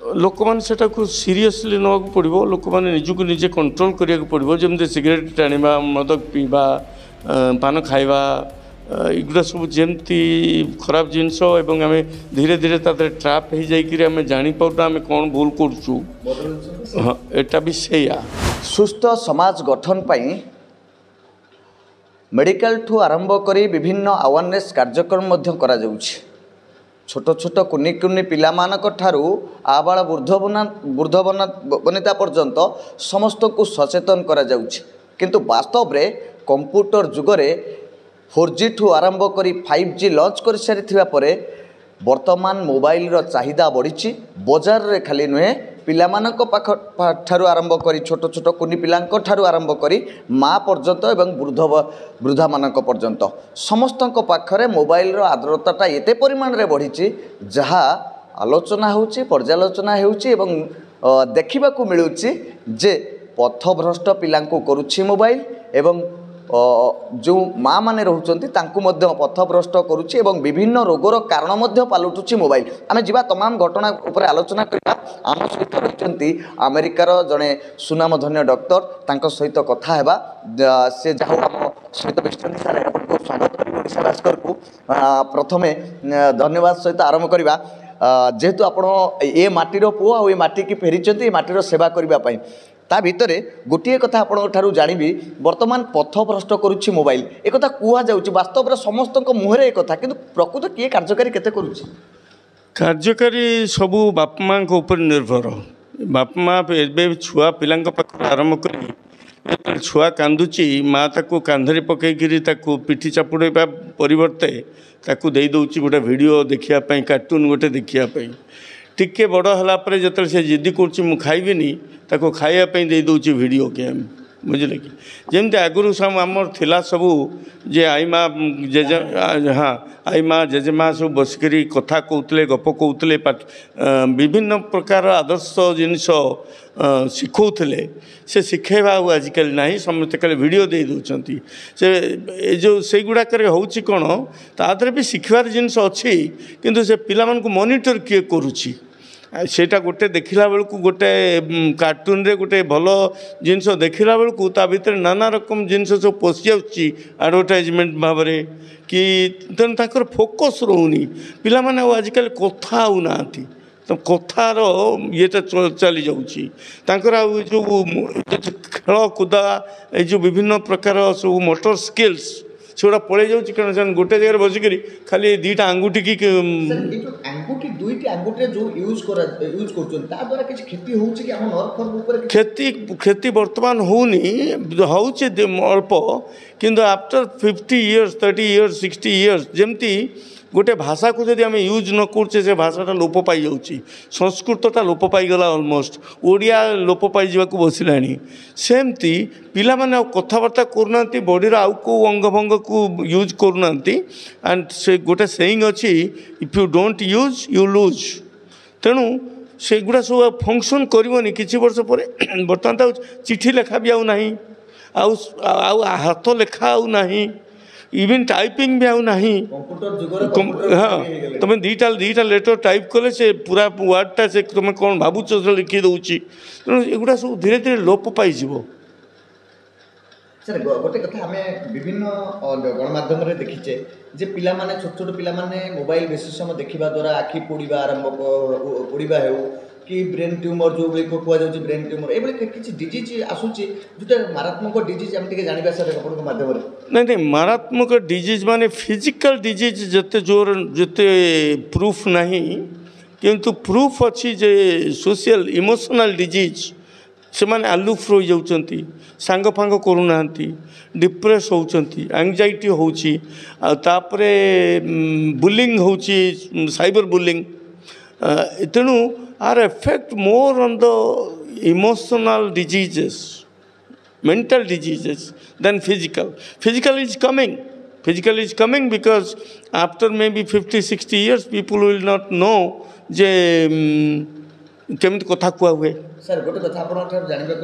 लोक मैंने सेटा को सीरियसली नवाक पड़ो लोक मैंने निजक निजे कंट्रोल करिया पड़ो जमी सिगरेट टाणिबा मद पीवा पान खाइबा एगुड़ा सब जमती खराब जिनस एवं आम धीरे धीरे ट्राप हो जाइए आम जापारूना आम कौन भूल करूँ हाँ एटा भी सैया सुस्थ समाज गठन पाई मेडिकल ठू आरंभ करी विभिन्न अवेयरनेस कार्यक्रम मध्य करा जाउछि। छोट छोट कुनि कुनि पिलामानक ठारू आबाल वृद्ध वनिता पर्यंत समस्त को सचेतन करा जाउछि। किंतु वास्तव रे कंप्यूटर जुगरे 4G ठू आरंभ करी 5G लॉन्च कर सारी परे वर्तमान मोबाइल रो चाहिदा बढ़ी बजार रे खाली नुहे पिलामानक पाख ठारू आरंभ करी छोट छोट कुनि पिलांक ठारू आरंभ करी माँ पर्यंत एवं वृद्धा मानक पर्यंत समस्तक पाखरे मोबाइल रो आद्रताटा एते परिमाण रे बढ़ी जहाँ आलोचना होउची पर्यालोचना होउची एवं देखिबा को मिलुची जे पथभ्रष्ट पिलांको करूची मोबाइल एवं जो माँ मैंने रोचंती तांकु मध्य पथभ्रष्ट करुच्ची एवं विभिन्न रोगर कारण मध्य पालटुची मोबाइल। आम जीवा तमाम घटना उपर आलोचना करबा। आम सहित रहिचंती अमेरिकार जड़े सुनामधन्य डॉक्टर तांको सहित कथा हेबा से जाहु आम सहित विष्णु सार आपको स्वागत करी ओडिशा भास्कर को प्रथमे धन्यवाद सहित आरंभ करबा जेहेतु आपण ए माटीर पुआ और ए माटी की फेरिचंती ए माटीर सेवा करबा पई ता भितरे गोटे कथा आपन ठारू जानिबी वर्तमान पथभ्रष्ट करुच्ची मोबाइल एक कथा कुआ जाउची वास्तव रे समस्त मुहरे एक कथा किंतु प्रकृत किए कार्यकारी केते करुच्ची कार्यकारी सबू बाप माँ ऊपर निर्भर बाप माँ ए छुआ पिला आरंभ कर छुआ कांदुची माँ ताकू कांधरे पकईकरी ताकू पिठी चापुड़ेबा परिवर्ते ताकू दे दउची गोटे वीडियो देखिया कार्टून गोटे देखिया टिके बड़ है जो से जिद्दी कर खाइबी ताको खाइबा दे दउची वीडियो गेम बुझे कि जमी आगुरी आमर थिला सबू जे आई माँ जेजे हाँ आई माँ जेजेमा सब बसिक कथा कहते गप कहते विभिन्न प्रकार आदर्श जिनस शिखौले से शिखेबा आजिकल ना समस्त कल वीडियो दे दौरान से जो से गुड़ाक हूँ कौन तादर भी शिखबार जिनस अच्छी किंतु से पिला मॉनिटर किए करुच्ची सेटा गोटे देखला बेलू गोटे कार्टून रे गोटे भल जिनस देखला बेलू ता भीतर नाना रकम जिनस सब पशि आडभटाइजमेंट भाव में कि तेणु ताकर फोकस रोनी पिला माने आजिकल कथा आउ ना तो कथार ये चली जाऊँगी जो खेल कूदा ये विभिन्न प्रकार सब मोटर स्किल्स सेगुड़ा पड़े जाऊँगी कारण गोटे जगह बसिक खाली दीटा आंगुठी की आंगुठी दुईटी आंगुठी जो यूज द्वारा किसी क्षति होउछि कि हम नर्व फर्व ऊपर क्षति वर्तमान होनी होउछि अल्प किंतु आफ्टर 50 इयर्स 30 इयर्स 60 इयर्स जमती गोटे भाषा को जब आम यूज न करुचे से भाषाटा लोप पाई जाऊँगी संस्कृतटा लोप पाईगला अलमोस्ट ओडिया लोप पाई जावाक बसला सेमती पिला माने कथबार्ता करूना बॉडीर आउ को अंग भंग को यूज करूना एंड से गोटे सेइंग अच्छी if you don't use you lose तेणु से गुड़ा सब फंक्शन करनी किसी वर्ष पर बर्तमान तो चिठी लेखा भी आउ नहीं हाथ लेखा आउ नहीं इवन टाइपिंग भी आउ नहीं हाँ तुम दीटा लेटर टाइप कले से पूरा वर्डटा से तुम कौन भावुच लिखी दूची तेणु एगुड़ा सब धीरे धीरे लोप पाई सर गोटे कथा आम विभिन्न गणमाध्यम देखीचे जे पिला माने छोट छोट पिला माने मोबाइल बेसी समय देखा द्वारा आखि पोड़ा आरंभ पोड़ा हो कि ब्रेन ट्यूमर जो कह जाऊँ ब्रेन ट्यूमर ये किसी डिजीज आसूची जोटा मारात्मक डिजीज आम जाना सर आप माध्यम नहीं मारात्मक डिजीज माने फिजिकल डिजीज जिते जोर जिते प्रूफ नहीं किंतु प्रूफ अच्छी जे सोशल इमोशनल डिजीज से माने आलुफ रही जाती सांग फांग करूना डिप्रेस होती एंजाइटी होची तापरे बुलिंग होची साइबर बुलिंग तेणु आर effect more on the emotional diseases mental diseases than physical. Physical is coming because after maybe 50-60 years people will not know जे केमिति कथा कुआ हुए। सर गोटे कथा आपन जानवा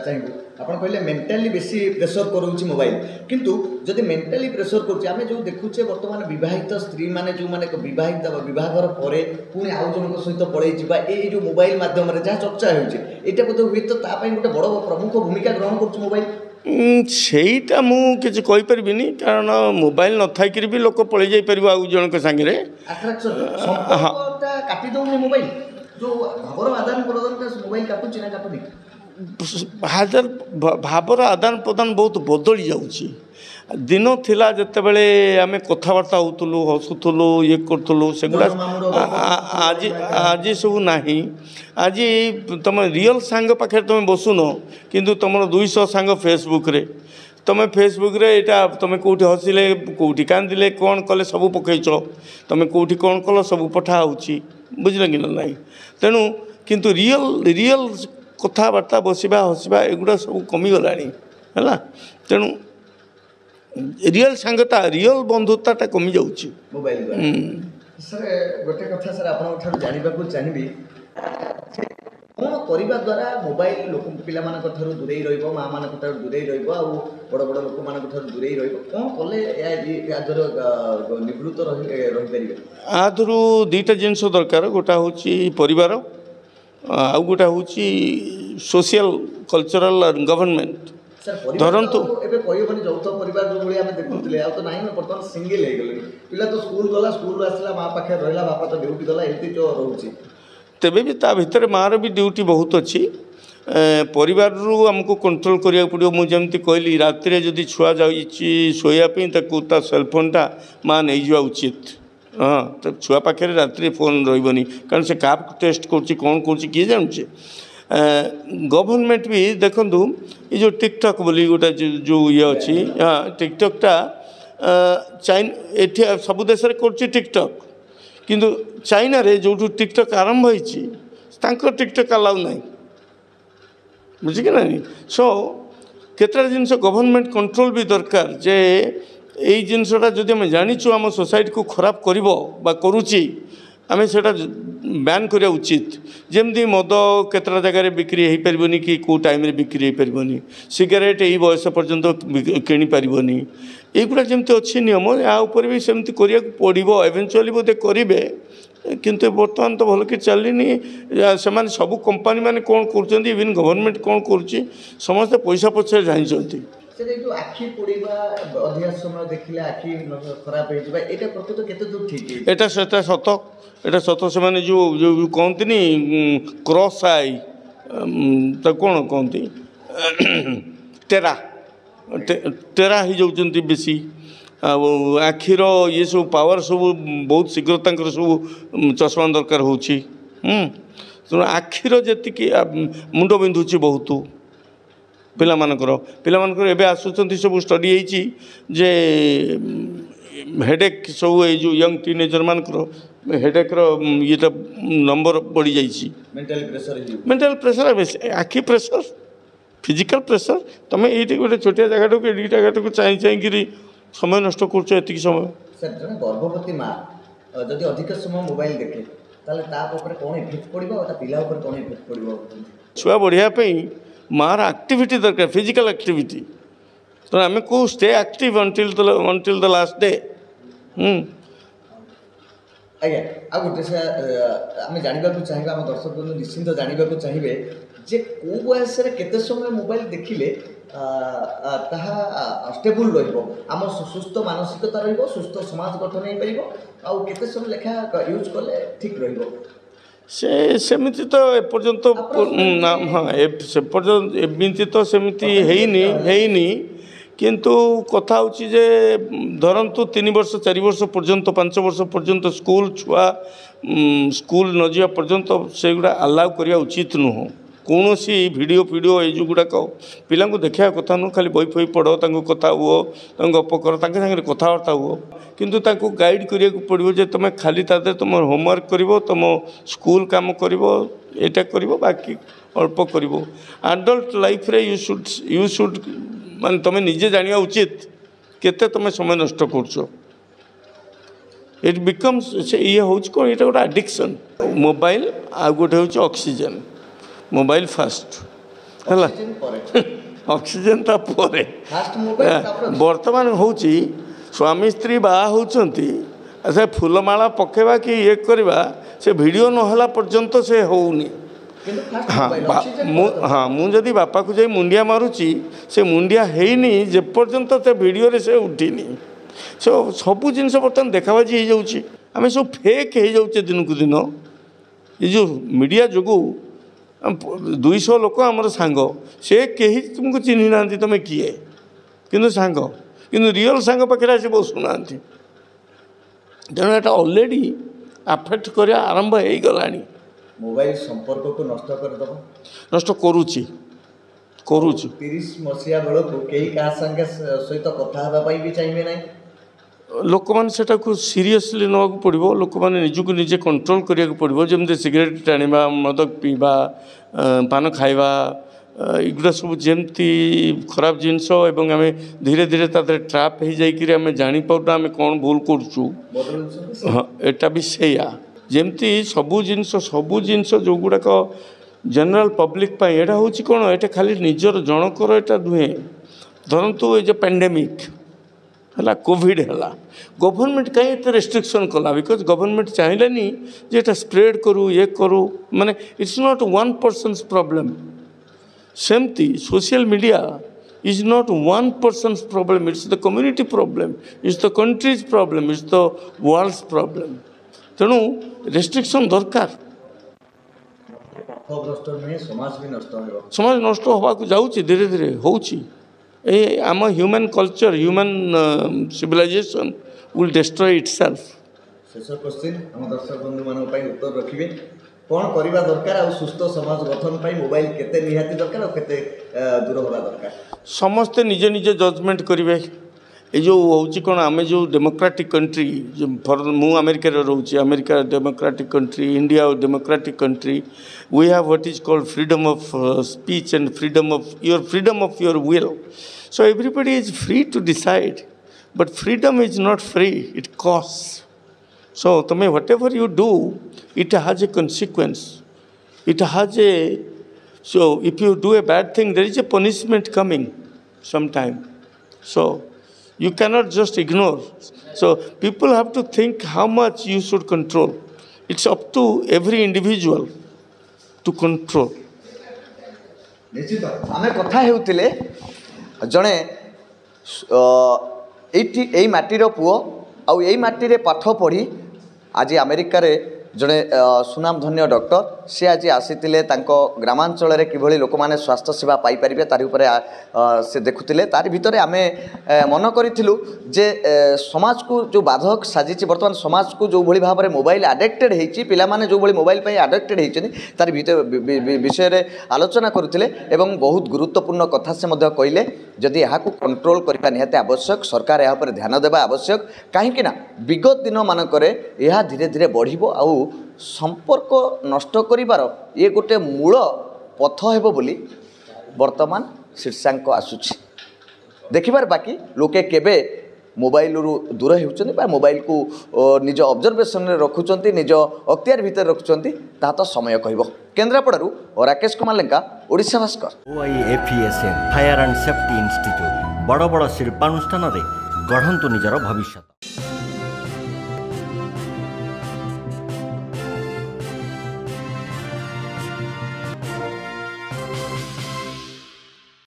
चाहिए आप कहले मेंटाली बेसी प्रेसर करूँ मोबाइल किंतु जदि मेंटाली प्रेसर करुचे आम जो देखुचे बर्तमान विवाहित स्त्री मैंने जो मैंने विवाहित विवाहर पर पुणी आउ जन सहित पड़े जो मोबाइल मध्यम जहाँ चर्चा होता बोधे हुए तो गोटे बड़ प्रमुख भूमिका ग्रहण कर मोबाइल सेटा मुझे कहीपरि कारण मोबाइल न थी भी लोक पलि जापर आउ जन सागे काटी दौनी मोबाइल जो भावर आदान प्रदान मोबाइल काटुची ना काटुनी भावर आदान प्रदान बहुत बदली जाऊँगी दिन थिला जिते बड़े आम कथबार्ता होतुलु हसुलु ये करूँ सेगुड़ा आज आज सब ना आज तुम रियल सांग पाखे तुम बसुन किंतु तुम 200 सांग फेसबुक रे तुम फेसबुक रे एटा तुम कौटी हसिले कौटी कांदिले कौन कले सब पकईच तुम कौटी कौन कल सब पठा होची बुझल कि ना तेणु किंतु रियल रियल कथबार्ता बसवा हसवा एगुड़ा सब कमिगला है तेणु रियल सांगता रियल बंधुताटा कमी जाऊँ मोबाइल सर गोटे कथा सर आप जानवा चाहिए कौन करने द्वारा मोबाइल लोक पिला दूरे राँ मान दूरे बड़ बड़ लोक मान दूरे कौन कले निवृत्त रही आधुरु दुईटा जिनस दरकार गोटा हूँ परिवार आउ गोटा हूँ सोशल कल्चरल गवर्नमेंट धरतु कहबनी यौथ परिवार जो भाई आम देखुले आ तो ना बर्तमान सिंगल हो गले पिला तो स्कूल गला स्कूल आसला माँ पाखे रहा बापा तो ड्यूटी गला एमती जो रोचे तेबे भी ता भितर मार भी ड्यूटी बहुत अच्छी परिवार रु हमको कंट्रोल करिया पड़ो मुझे कहली रात जदि छुआ जाइए शोयापी ता सेलफोनटा माँ नहीं जावा उचित हाँ तो छुआ पाखे रात फोन रही कारण से क्या टेस्ट कर कौन कर किए जानूचे गवर्नमेंट भी देखु ये जो टिकटक बोली गोटे जो ये अच्छी हाँ टिकटकटा चाइना एठी सब देश कर टिकटक किंतु चाइना रे जो टिकटक आरंभ होती टिकटक अलाउ ना बुझिक ना सो केतटा जिनस गवर्नमेंट कंट्रोल भी दरकार जे यही जिनसटा जदि आम जाचु आम सोसाइटी को खराब करुच्ची आम से बैन करा उचित जमती मद केतटा जगार बिक्री हो पारबनी कि कौ टाइम बिक्री हो पारबनी सिगारेट यही बयस पर्यंत किणी पारबनी युवा जमी अच्छी नियम या भी सेमती करा पड़ो एवेन्चुअली बोधे करेंगे किंतु बर्तमान तो भल कि चलनी से सब कंपानी मैंने कौन कर इवन गवर्नमेंट कौन कर समस्ते पैसा पछे जाइंट जो आखि पड़ा अधिक समय देखिले आखि खराब हो ठीक एटा सत एटा सत से जो जो कहती क्रॉस आई तो कौन कहती टेरा टेरा हो जाती बेसी आखिर ये सब पावर सब बहुत शीघ्र तंकर सब चश्मा दरकार होची तेणु आखिर जी मुंड बिंधुची बहुत पिलामानकर एबे आसुचंती सब स्टडी होती जे हेडेक सब ये जो यंग टीनेजर मानकर हेडेक्र ये नंबर बढ़ी जाइए मेंटल प्रेशर बेस आखि प्रेशर फिजिकल प्रेशर तुम ये गोटे छोटिया जगह को एडिटा जगह को चाहिए समय नष्ट कर समय सर जन गर्भवती माँ जदि अधिक समय मोबाइल देखे कौन इफेक्ट पड़ो पिला कौन इफेक्ट पड़ो छुआ बढ़ियापी मार एक्टिविटी दरकार फिजिकल एक्टिविटी तो आम को stay active until the last day आज्ञा आ गोटे से आम जानवा चाहिए आम दर्शक बंधु निश्चिंत जानवा चाहिए जे कौ बयस केते समय मोबाइल देखिले ताहा स्टेबल रम सुस्थ मानसिकता रुस्थ समाज गठन हो पार केते समय लेखा यूज कले ठीक रही सेमिति तो एपर्यंत हाँ से पर्यंत एमती तो सेमिति हैनी किंतु कथा होची जे धरंतु 3 वर्ष 4 वर्ष पर्यंत 5 वर्ष पर्यंत स्कूल छुआ स्कूल न जा पर्यंत सेगुड़ा अलाउ करिया उचित नुह कौन सी वीडियो फीडियो ये जो गुड़ाक पिला देखा कथा नुह खाली बही फही पढ़ कथा हुओ गप कर सागे कथबार्ता हुओ किंतु तांको गाइड करिया पड़ो जे तुम खाली तादे तुम होमवर्क कर तुम स्कूल काम कर एटा कर बाकी अल्प कर एडल्ट लाइफ रे यू शुड मान तुम निजे जानिया उचित केते तुम समय नष्ट कर इट बिकम्स से ये हूँ कौन ये गोटे आडिक्शन मोबाइल आ गोटे हूँ ऑक्सीजन मोबाइल फास्ट है ऑक्सीजन तापर बर्तमान हूँ स्वामी स्त्री बाहा होती से फूलमाला पकेवा कि ये करवा से वीडियो नहला पर्यंत से होनी हाँ मुझे बापा को जाई मुंडिया मारुची से मुंडिया हैनी जे पर्यंत से वीडियो रे से उठिनी सो सबू जिनस बर्तमान देखाबाजी हो जाऊँगी आम सब फेक हो जाऊे दिन को दिन ये जो मीडिया जो 200 लोक आमर सांग से कहीं तुमको चिन्ह ना तुम किए कि सांग कि रियल सांग पाखे आसी बसुना तेणु यहाँ अलरेडी आफेक्ट कर आरंभ हो गला मोबाइल संपर्क को नष्ट करदेव नष्ट करुच्ची 30 मसीहा बेलू कई क्या सहित कथा भी चाहिए ना लोक मैंने सेटा को सीरियसली ना पड़ो लोक मैंने निजक निजे कंट्रोल करा पड़ो जमी सिगरेट टाणवा मद पीवा पान खाइबा एगुड़ा सब जमती खराब जिनस एवं आम धीरे धीरे तादे ट्राप हो जाए आम जापारूना आम कौन भूल करूँ हाँ एटा भी सैया जमती सबू जिनस जो गुड़ाक जनरल पब्लिक एटा हूँ कौन ये खाली निजर जनकर एटा नुहे धरतु ये जो पैंडेमिक है कोविड है गवर्नमेंट कहीं एत रेस्ट्रिक्शन कला बिकज गवर्नमेंट चाहिए जे स्प्रेड करूँ ये करूँ माने it's not one person's problem सेमती social media is not one person's problem, it's the community problem, it's the country's problem, it's the world's problem. तेणु रेस्ट्रिक्शन दरकार समाज नष्ट होगा जाऊँगी धीरे धीरे होची आम human culture human civilization will destroy itself शेष क्वेश्चन हम दर्शक बंधु मान उत्तर रखिए कौन करवा दरकार आ सुस्थ समाज गठन पाई मोबाइल केते निहाती दरकार और केते दूर होगा दरकार समस्ते निजे निजे जजमेंट करेंगे ये जो हूँ कौन आम जो डेमोक्रेटिक कंट्री फॉर मु अमेरिका रोचे America democratic country India democratic country we have what is called freedom of speech and freedom of your will so everybody is free to decide but freedom is not free it cost so तुम्हें whatever you do it has a consequence it has a so if you do a bad thing there is a punishment coming sometime so you cannot just ignore so people have to think how much you should control it's up to every individual to control निश्चित आमे कथा हेउतिले जणे एई माटीर पुओ आ एई माटी रे पाठ पढ़ी आज अमेरिका रे जड़े सुनामधन्य डॉक्टर सी आज आसीते ग्रामांचल किभली लोक मैंने स्वास्थ्य सेवा पाइपर तार से देखुले तार भितर आम मन करूँ जे समाज को जो बाधक साजिश बर्तमान समाज को जो भली भाव में मोबाइल आडिक्टेड होती पिला माने जो भली मोबाइल आडिक्टेड होती तार विषय आलोचना करुले एवं बहुत गुरुत्वपूर्ण कथा से कहले जदि यहाँ कंट्रोल करने निहाती आवश्यक सरकार यहाँ पर ध्यान देवा आवश्यक कहीं विगत दिन मानक यह धीरे धीरे बढ़िबो आउ संपर्क नष्ट करिबार ये गोटे मूल पथ हेबो बोली वर्तमान शीर्षांक आसुछि देखिबार बाकी लोके केबे मोबाइल रु दूर होउछन्ति बा मोबाइल को निज ऑब्जर्वेशन रे रखुछन्ति निज अख्तियार भीतर रखुछन्ति ता तो समय कहबो केन्द्रापड़ारू Rakesh Kumar Lenka Odisha Bhaskar OIFESM fire and safety institute बड़ बड़ शिल्पानुष्ठान रे गढ़ंतु निजर भविष्य।